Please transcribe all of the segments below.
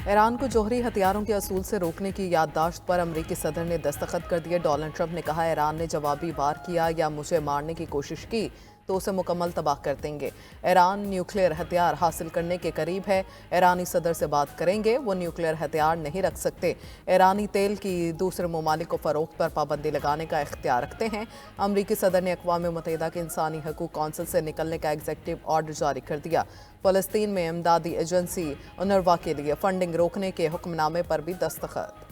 Iran को जौहरी हथियारों के असूल से रोकने की याददाश्त पर अमरीकी सदर ने दस्तखत कर दिए। डोनाल्ड ट्रंप ने कहा, ईरान ने जवाबी वार किया या मुझे मारने की कोशिश की तो उसे मुकम्मल तबाह कर देंगे। ईरान न्यूक्लियर हथियार हासिल करने के करीब है। ईरानी सदर से बात करेंगे, वो न्यूक्लियर हथियार नहीं रख सकते। ईरानी तेल की दूसरे ममालिक को फरोख्त पर पाबंदी लगाने का इख्तियार रखते हैं। अमरीकी सदर ने अक़वाम मुत्तहिदा के इंसानी हकूक़ कौंसिल से निकलने का एग्जीक्यूटिव ऑर्डर जारी कर दिया। फ़लस्तीन में इमदादी एजेंसी UNRWA के लिए फंडिंग रोकने के हुक्मनामे पर भी दस्तखत।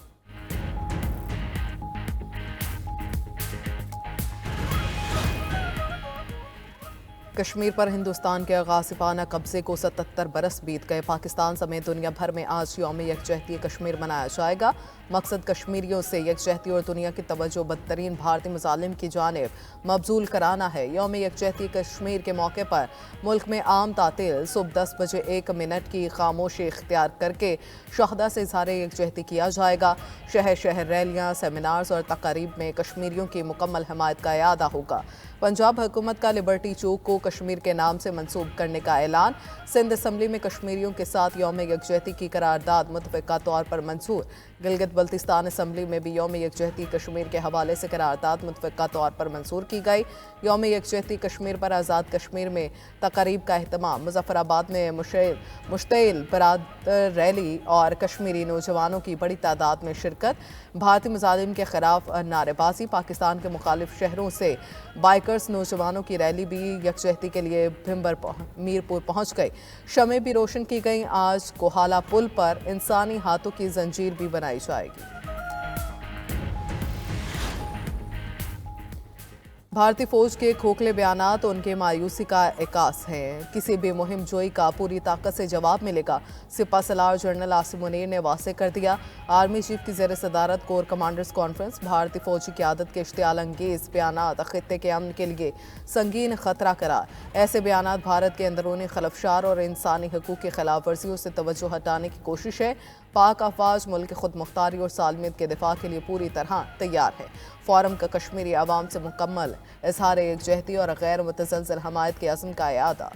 कश्मीर पर हिंदुस्तान के गासिबाना कब्जे को 77 बरस बीत गए। पाकिस्तान समेत दुनिया भर में आज यौम यकजहती कश्मीर मनाया जाएगा। मकसद कश्मीरियों से यकजहती और दुनिया की तवज्जो बदतरीन भारतीय मुजालिम की जानिब मबजूल कराना है। यौम यकजहती कश्मीर के मौके पर मुल्क में आम तातील सुबह 10 बजे 1 मिनट की खामोशी इख्तियार करके शहदा से इज़हार यकजहती किया जाएगा। शहर शहर रैलियाँ, सेमिनार्स और तकारीब में कश्मीरियों की मुकम्मल हिमायत का इयादा होगा। पंजाब हुकूमत का लिबर्टी चौक को कश्मीर के नाम से मंसूब करने का ऐलान। सिंध असम्बली में कश्मीरियों के साथ यौम यकजहती की करारदाद मुतफ़िक़ा तौर पर मंजूर। गिलगित बल्तिस्तान असम्बली में भी यौम यकजहती कश्मीर के हवाले से करारदाद मुतफ़िक़ा तौर पर मंजूर की गई। यौम यकजहती कश्मीर पर आज़ाद कश्मीर में तक़रीब का अहतमाम। मुज़फ़्फ़राबाद में मुश्तइल बरादर रैली और कश्मीरी नौजवानों की बड़ी तादाद में शिरकत। भारतीय मुजालिम के खिलाफ नारेबाजी। पाकिस्तान के मुखालिफ शहरों से बाइकर्स नौजवानों की रैली भी यकजहती के लिए मीरपुर पहुंच गई। शमें भी रोशन की गई। आज कोहाला पुल पर इंसानी हाथों की जंजीर भी बनाई जाएगी। भारतीय फौज के खोखले बयानात उनके मायूसी का इकास हैं। किसी भी मुहिम जोई का पूरी ताकत से जवाब मिलेगा, सिपा सलार जनरल आसिम मुनीर ने वाज़ेह कर दिया। आर्मी चीफ की ज़ेर सदारत कोर कमांडर्स कॉन्फ्रेंस। भारतीय फौज की क़यादत के इश्तियाल अंगेज़ बयानात खित्ते के अमन के लिए संगीन खतरा करार। ऐसे बयानात भारत के अंदरूनी खलफशार और इंसानी हकूक़ की खिलाफ वर्जियों से तवज्जो हटाने की कोशिश है। पाक अफवाज मुल्क की खुद मुख्तारी और सालमियत के दिफा के लिए पूरी तरह तैयार है। फ़ोरम का कश्मीरी आवाम से मुकम्मल इज़हार यकजहती और गैर मुतज़लज़ल हमायत के अज़्म का इयादा।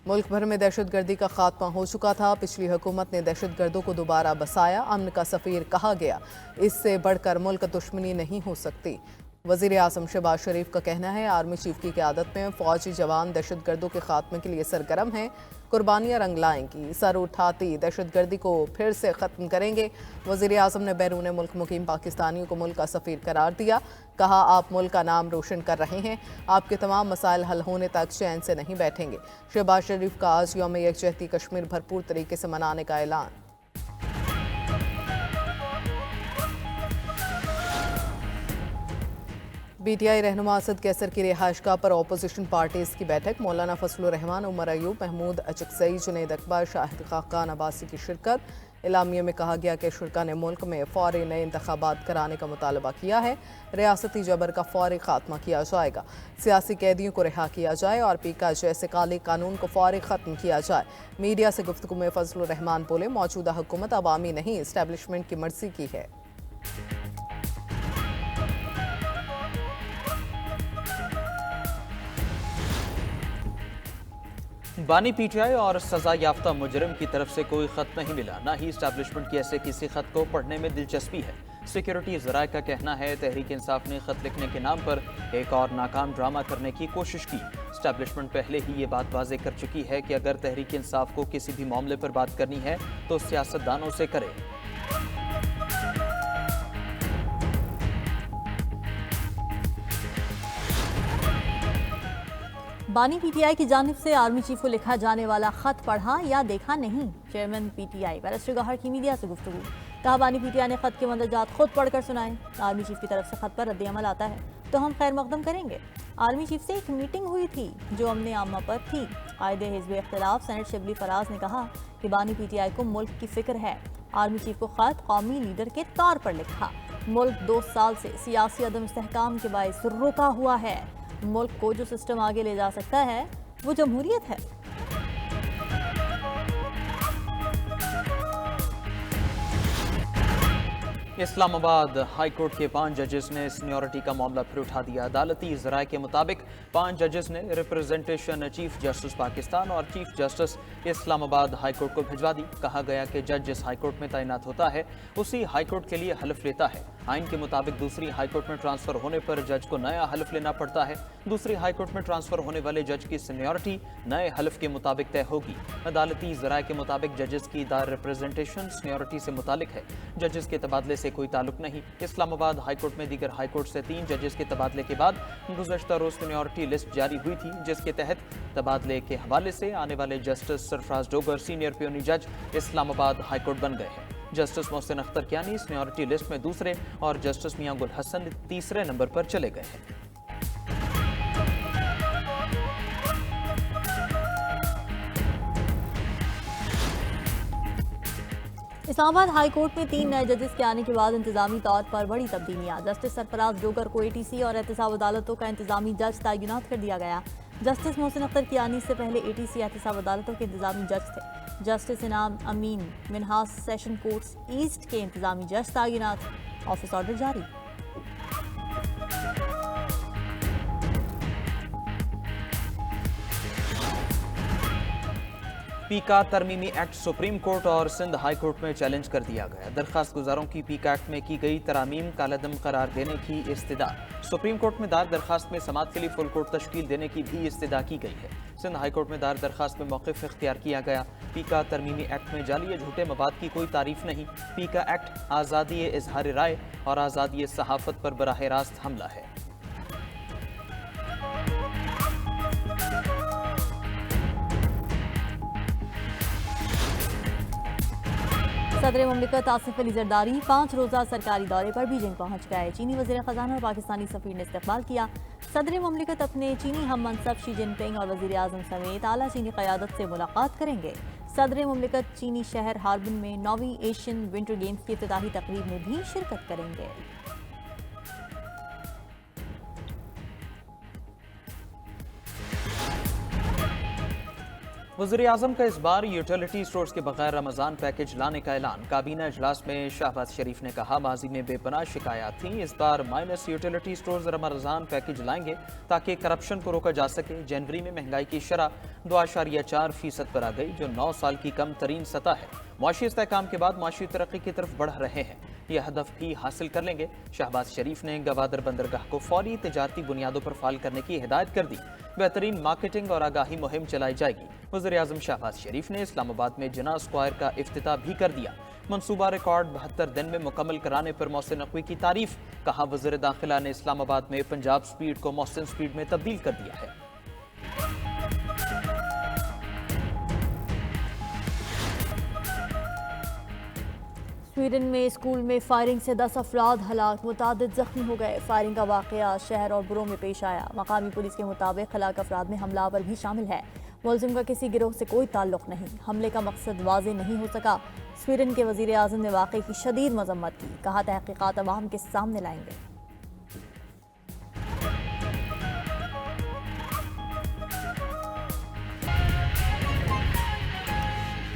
मुल्क भर में दहशतगर्दी का खात्मा हो चुका था। पिछली हुकूमत ने दहशतगर्दों को दोबारा बसाया। अमन का सफ़ीर कहा गया। इससे बढ़कर मुल्क दुश्मनी नहीं हो सकती। वज़ीर आज़म शहबाज शरीफ का कहना है, आर्मी चीफ की क़यादत में फ़ौजी जवान दहशतगर्दों के खात्मे के लिए सरगर्म हैं। कुर्बानियाँ रंग लाएंगी। सर उठाती दहशतगर्दी को फिर से ख़त्म करेंगे। वज़ीर आज़म ने बैरून मुल्क मुकीम पाकिस्तानियों को मुल्क का सफ़ीर करार दिया। कहा, आप मुल्क का नाम रोशन कर रहे हैं। आपके तमाम मसाइल हल होने तक चैन से नहीं बैठेंगे। शहबाज शरीफ का आज यौम यकजहती कश्मीर भरपूर तरीके से मनाने का ऐलान। PTI रहनुमा असद कैसर की रिहाइशगाह पर अपोजिशन पार्टीज़ की बैठक। मौलाना फजलुर रहमान, उमर अयूब, महमूद अचकज़ई, जुनैद अकबर, शाहिद खाकान अब्बासी की शिरकत। एलामिया में कहा गया कि शुरा ने मुल्क में फ़ौरी नए इंतखाबात कराने का मुतालबा किया है। रियासती जबर का फ़ौरी खात्मा किया जाएगा। सियासी कैदियों को रिहा किया जाए और पीका जैसे काले कानून को फ़ौरी ख़त्म किया जाए। मीडिया से गुफ्तगू में फजलुर रहमान बोले, मौजूदा हुकूमत अवामी नहीं, इस्टेब्लिशमेंट की मर्ज़ी की है। बानी PTI और सजा याफ्ता मुजरिम की तरफ से कोई खत नहीं मिला, ना ही इस्टेब्लिशमेंट की ऐसे किसी खत को पढ़ने में दिलचस्पी है। सिक्योरिटी ज़राए का कहना है, तहरीक इंसाफ ने खत लिखने के नाम पर एक और नाकाम ड्रामा करने की कोशिश की। इस्टेब्लिशमेंट पहले ही ये बात वाज़ेह कर चुकी है कि अगर तहरीक इंसाफ को किसी भी मामले पर बात करनी है तो सियासतदानों से करे। बानी PTI की जानिब से आर्मी चीफ को लिखा जाने वाला खत पढ़ा या देखा नहीं। चेयरमैन PTI बैरिस्टर गौहर की मीडिया से गुफ्तगू। कहा, बानी PTI ने खत के मंदरजात खुद पढ़कर सुनाए। आर्मी चीफ की तरफ से खत पर रद्द-ए-अमल आता है तो हम खैर मकदम करेंगे। आर्मी चीफ से एक मीटिंग हुई थी जो अमन आमा पर थी। कायदे हिज़्ब इख्तिलाफ सेनेट शिबली फराज ने कहा कि बानी PTI को मुल्क की फिक्र है। आर्मी चीफ को खत कौमी लीडर के तौर पर लिखा। मुल्क 2 साल से सियासी अदम इस्तेहकाम के बायस रुका हुआ है। मुल्क को जो सिस्टम आगे ले जा सकता है वो जमहूरियत है। اسلام آباد ہائی کورٹ کے 5 ججز نے سینیورٹی کا معاملہ پھر اٹھا دیا۔ عدالتی ذرائع کے مطابق 5 ججز نے ریپرزنٹیشن چیف جسٹس پاکستان اور چیف جسٹس اسلام آباد ہائی کورٹ کو بھجوا دی۔ کہا گیا کہ جج جس ہائی کورٹ میں تعینات ہوتا ہے اسی ہائی کورٹ کے لیے حلف لیتا ہے۔ آئین کے مطابق دوسری ہائی کورٹ میں ٹرانسفر ہونے پر جج کو نیا حلف لینا پڑتا ہے۔ دوسری ہائی کورٹ میں ٹرانسفر ہونے والے جج کی سینیورٹی نئے حلف کے مطابق طے ہوگی۔ عدالتی ذرائع کے مطابق ججز کی ریپرزنٹیشن سینیورٹی سے متعلق ہے۔ ججز کے تبادلے سے کوئی تعلق نہیں۔ اسلام آباد ہائی کورٹ میں دیگر ہائی کورٹ سے 3 ججز کے تبادلے کے بعد گزشتہ روز سینیورٹی لسٹ جاری ہوئی تھی، جس کے تحت تبادلے کے حوالے سے آنے والے جسٹس سرفراز ڈوگر سینئر پیونی جج اسلام آباد ہائی کورٹ بن گئے ہیں۔ Justice Mohsin Akhtar Kayani seniority list میں دوسرے اور جسٹس میاں گل حسن تیسرے نمبر پر چلے گئے ہیں۔ اسلام آباد ہائی کورٹ میں 3 نئے ججز کے آنے کے بعد انتظامی طور پر بڑی تبدیلیاں۔ جسٹس سرفراز ڈوگر کو ATC اور احتساب عدالتوں کا انتظامی جج تعینات کر دیا گیا۔ جسٹس محسن اختر کیانی سے پہلے ATC احتساب عدالتوں کے انتظامی جج تھے۔ جسٹس انعام امین منہاس سیشن کورٹس ایسٹ کے انتظامی جج تعینات۔ آفس آرڈر جاری۔ پیکا ترمیمی ایکٹ سپریم کورٹ اور سندھ ہائی کورٹ میں چیلنج کر دیا گیا۔ درخواست گزاروں کی پیکا ایکٹ میں کی گئی ترامیم کالعدم قرار دینے کی استدعا۔ سپریم کورٹ میں دار درخواست میں سماعت کے لیے فل کورٹ تشکیل دینے کی بھی استدعا کی گئی ہے۔ سندھ ہائی کورٹ میں دار درخواست میں موقف اختیار کیا گیا۔ پیکا ترمیمی ایکٹ میں جعلی یا جھوٹے مواد کی کوئی تعریف نہیں۔ پیکا ایکٹ آزادی اظہار رائے اور آزادی صحافت پر براہ راست حملہ ہے۔ صدر مملکت آصف علی زرداری 5 روزہ سرکاری دورے پر بیجنگ پہنچ گئے۔ چینی وزیر خزانہ اور پاکستانی سفیر نے استقبال کیا۔ صدر مملکت اپنے چینی ہم منصب شی جن پنگ اور وزیر اعظم سمیت اعلیٰ چینی قیادت سے ملاقات کریں گے۔ صدر مملکت چینی شہر ہاربن میں 9ویں ایشین ونٹر گیمز کی افتتاحی تقریب میں بھی شرکت کریں گے۔ وزیر اعظم کا اس بار یوٹیلیٹی سٹورز کے بغیر رمضان پیکج لانے کا اعلان۔ کابینہ اجلاس میں شہباز شریف نے کہا ماضی میں بے پناہ شکایات تھیں، اس بار مائنس یوٹیلیٹی سٹورز رمضان پیکج لائیں گے تاکہ کرپشن کو روکا جا سکے۔ جنوری میں مہنگائی کی شرح 2.4% پر آ گئی، جو 9 سال کی کم ترین سطح ہے۔ معاشی استحکام کے بعد معاشی ترقی کی طرف بڑھ رہے ہیں، یہ ہدف بھی حاصل کر لیں گے۔ شہباز شریف نے گوادر بندرگاہ کو فوری تجارتی بنیادوں پر فعال کرنے کی ہدایت کر دی۔ بہترین مارکیٹنگ اور آگاہی مہم چلائی جائے گی۔ وزیر اعظم شہباز شریف نے اسلام آباد میں جناح اسکوائر کا افتتاح بھی کر دیا۔ منصوبہ ریکارڈ 72 دن میں مکمل کرانے پر محسن نقوی کی تعریف۔ کہا وزیر داخلہ نے اسلام آباد میں پنجاب سپیڈ کو محسن سپیڈ میں تبدیل کر دیا ہے۔ سویڈن میں اسکول میں فائرنگ سے 10 افراد ہلاک، متعدد زخمی ہو گئے۔ فائرنگ کا واقعہ شہر اور برو میں پیش آیا۔ مقامی پولیس کے مطابق ہلاک افراد میں حملہ آور بھی شامل ہے۔ ملزم کا کسی گروہ سے کوئی تعلق نہیں۔ حملے کا مقصد واضح نہیں ہو سکا۔ سویڈن کے وزیر اعظم نے واقعے کی شدید مذمت کی، کہا تحقیقات عوام کے سامنے لائیں گے۔